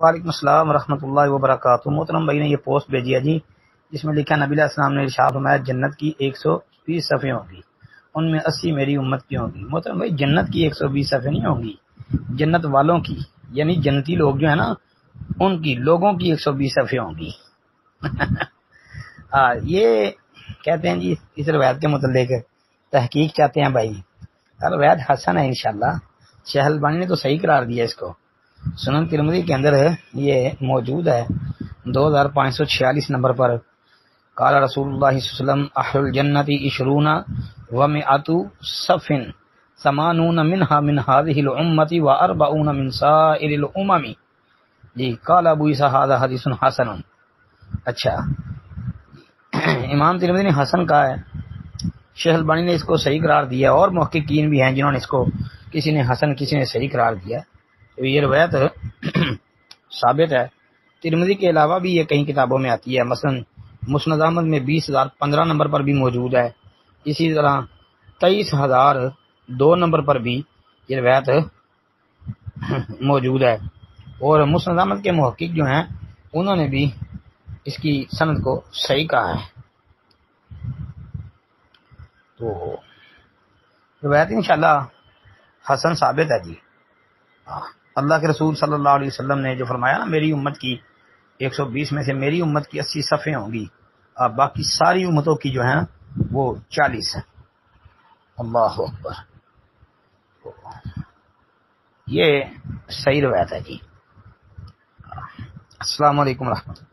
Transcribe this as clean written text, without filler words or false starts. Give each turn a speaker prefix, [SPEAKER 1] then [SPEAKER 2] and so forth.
[SPEAKER 1] وعلیکم السلام ورحمۃ اللہ وبرکاتہ۔ محترم بھائی نے یہ پوسٹ بھیجی ہے جی، جس میں لکھا نبی علیہ السلام نے ارشاد فرمایا جنت کی 120 صفحیں ہوں گی، ان میں 80 میری امت کی ہوں گی۔ محترم بھائی جنت کی 120 صفحیں نہیں ہوں گی، جنت والوں کی یعنی جنتی لوگ جو ہے نا ان کی لوگوں کی 120 صفحیں ہوں گی۔ یہ کہتے ہیں جی اس روایت کے متعلق تحقیق چاہتے ہیں بھائی، روایت حسن ہے انشاءاللہ، شیخ البانی نے تو صحیح قرار دیا اس کو، سنن ترمذی کے اندر ہے یہ موجود ہے 2546 نمبر پر۔ قال رسول اللہ صلی اللہ علیہ وسلم اہل الجنت 20 و100 صف 80 منها من هذه الامه و40 من سائر الامم۔ جی قال ابو عیسیٰ هذا حدیث حسن۔ اچھا امام ترمذی نے حسن کہا ہے، شیخ البانی نے اس کو صحیح قرار دیا، اور محققین بھی ہیں جنہوں نے اس کو کسی نے حسن کسی نے صحیح قرار دیا۔ تو یہ روایت ثابت ہے۔ ترمذی کے علاوہ بھی یہ کئی کتابوں میں آتی ہے، مثلا مسند احمد میں 20,015 نمبر پر بھی موجود ہے، اسی طرح 23,002 نمبر پر بھی یہ روایت موجود ہے، اور مسند احمد کے محقق جو ہیں انہوں نے بھی اس کی سند کو صحیح کہا ہے۔ تو روایت انشاءاللہ حسن ثابت ہے جی۔ اللہ کے رسول صلی اللہ علیہ وسلم نے جو فرمایا نا میری امت کی 120 میں سے میری امت کی 80 صفحیں ہوں گی، باقی ساری امتوں کی جو ہیں وہ 40 ہیں۔ اللہ اکبر، یہ صحیح روایت ہے جی۔ السلام علیکم ورحمۃ اللہ۔